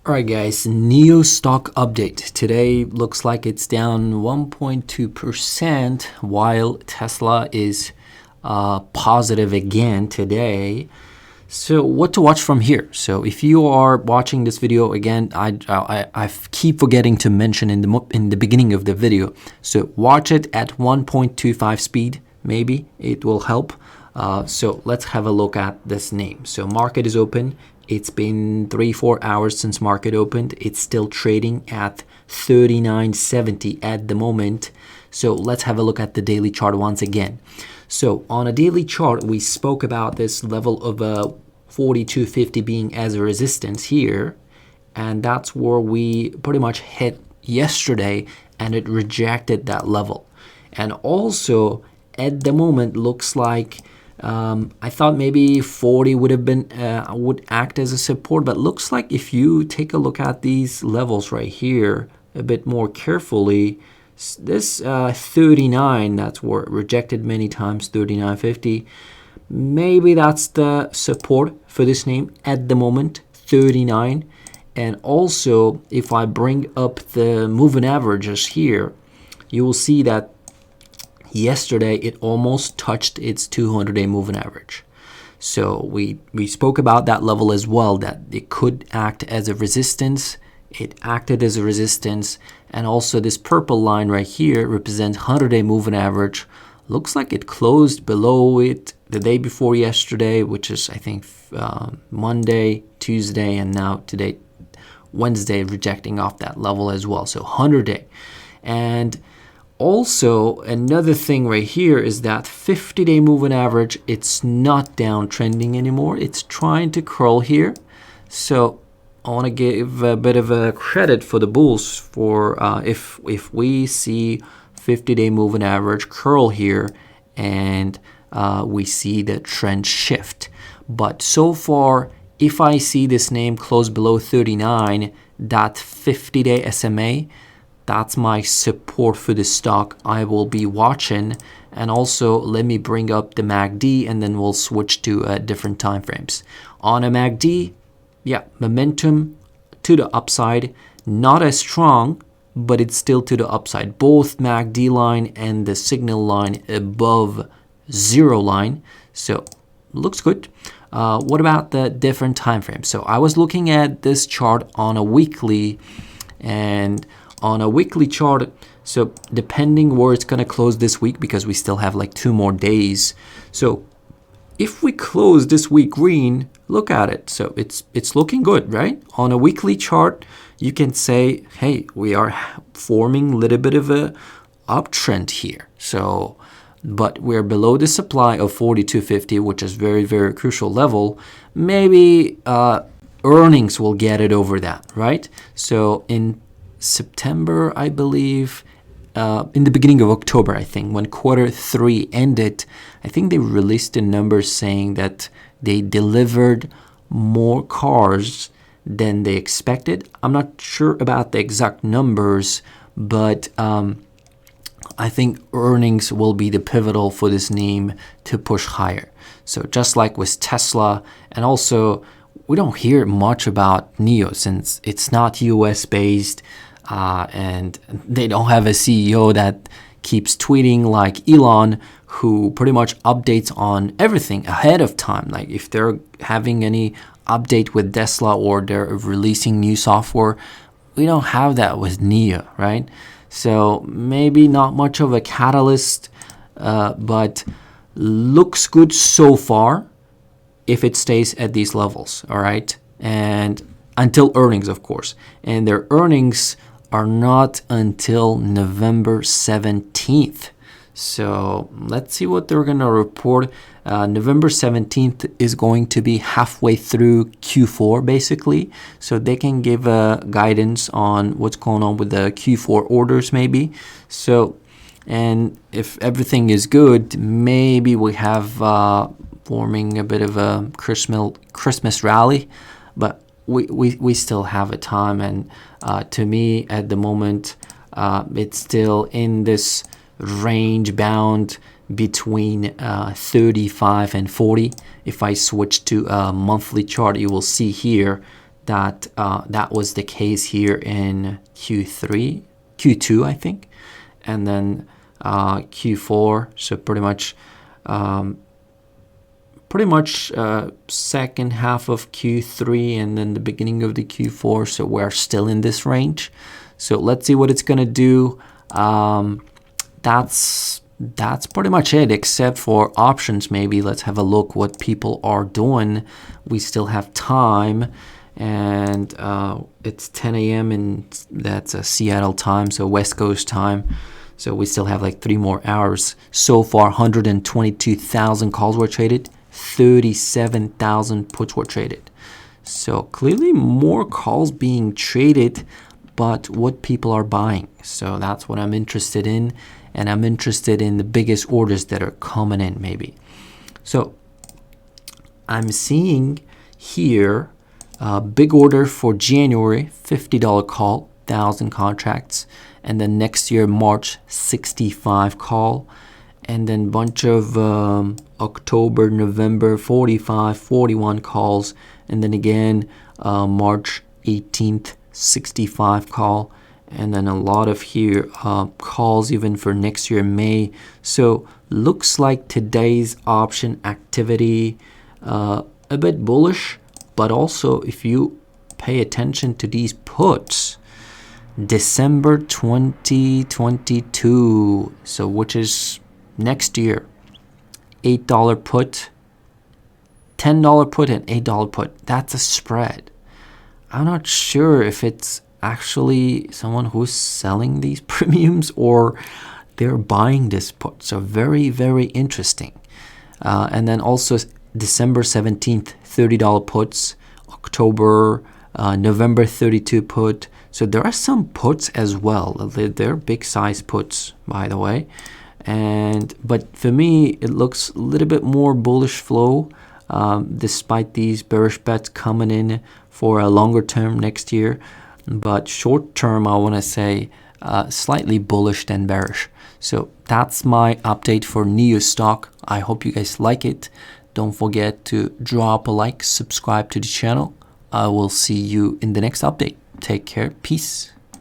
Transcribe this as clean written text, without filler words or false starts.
Alright guys, NIO stock update. Today looks like it's down 1.2% while Tesla is positive again today. So what to watch from here? So if you are watching this video again, I keep forgetting to mention in the beginning of the video. So watch it at 1.25 speed. Maybe it will help. So let's have a look at this name. So market is open. It's been 3-4 hours since market opened. It's still trading at 39.70 at the moment. So let's have a look at the daily chart once again. So on a daily chart, we spoke about this level of 42.50 being as a resistance here. And that's where we pretty much hit yesterday, and it rejected that level. And also at the moment looks like I thought maybe 40 would have been would act as a support, but looks like if you take a look at these levels right here a bit more carefully, this 39, that's where it rejected many times, 39.50, maybe that's the support for this name at the moment, 39. And also if I bring up the moving averages here, you will see that yesterday it almost touched its 200-day moving average. So we spoke about that level as well, that it could act as a resistance. It acted as a resistance. And also this purple line right here represents 100-day moving average. Looks like it closed below it the day before yesterday, which is I think Monday, Tuesday, and now today Wednesday, rejecting off that level as well. So 100-day. And also, another thing right here is that 50-day moving average, it's not downtrending anymore. It's trying to curl here. So I want to give a bit of a credit for the bulls for if we see 50-day moving average curl here and we see the trend shift. But so far, if I see this name close below 39, that 50-day SMA, that's my support for this stock. I will be watching. And also let me bring up the MACD and then we'll switch to different time frames. On a MACD, yeah, momentum to the upside, not as strong, but it's still to the upside. Both MACD line and the signal line above zero line. So looks good. What about the different time frames? So I was looking at this chart on a weekly, and on a weekly chart, so depending where it's going to close this week, because we still have like 2 more days. So if we close this week green, look at it. So it's looking good, right? On a weekly chart, you can say, hey, we are forming a little bit of a uptrend here. So, but we're below the supply of 42.50, which is very, very crucial level. Maybe earnings will get it over that, right? So in September, I believe, in the beginning of October, I think, when Q3 ended, I think they released the numbers saying that they delivered more cars than they expected. I'm not sure about the exact numbers, but I think earnings will be the pivotal for this name to push higher. So just like with Tesla, and also we don't hear much about NIO since it's not US based. And they don't have a CEO that keeps tweeting like Elon, who pretty much updates on everything ahead of time. Like if they're having any update with Tesla or they're releasing new software, we don't have that with NIO, right? So maybe not much of a catalyst, but looks good so far if it stays at these levels, all right? And until earnings, of course. And their earnings are not until November 17th. So let's see what they're going to report. November 17th is going to be halfway through Q4, basically. So they can give a guidance on what's going on with the Q4 orders, maybe. So, and if everything is good, maybe we have forming a bit of a Christmas rally. But we still have a time, and to me at the moment it's still in this range bound between 35 and 40. If I switch to a monthly chart, you will see here that that was the case here in Q2, I think, and then Q4. So pretty much second half of Q3 and then the beginning of the Q4. So we're still in this range. So let's see what it's gonna do. That's pretty much it, except for options. Maybe let's have a look what people are doing. We still have time, and it's 10 a.m. and that's a Seattle time, so West Coast time. So we still have like 3 more hours. So far, 122,000 calls were traded, 37,000 puts were traded. So clearly more calls being traded, but what people are buying. So that's what I'm interested in, and I'm interested in the biggest orders that are coming in maybe. So I'm seeing here a big order for January, $50 call, 1,000 contracts, and then next year March 65 call, and then bunch of October, November 45, 41 calls, and then again March 18th 65 call, and then a lot of here calls even for next year May. So looks like today's option activity a bit bullish, but also if you pay attention to these puts, December 2022, so which is next year, $8 put, $10 put, and $8 put. That's a spread. I'm not sure if it's actually someone who's selling these premiums or they're buying this put. So very, very interesting. And then also December 17th, $30 puts, October, November 32 put. So there are some puts as well. They're big size puts, by the way. But for me, it looks a little bit more bullish flow, despite these bearish bets coming in for a longer term next year. But short term, I want to say slightly bullish than bearish. So that's my update for NIO stock. I hope you guys like it. Don't forget to drop a like, subscribe to the channel. I will see you in the next update. Take care. Peace.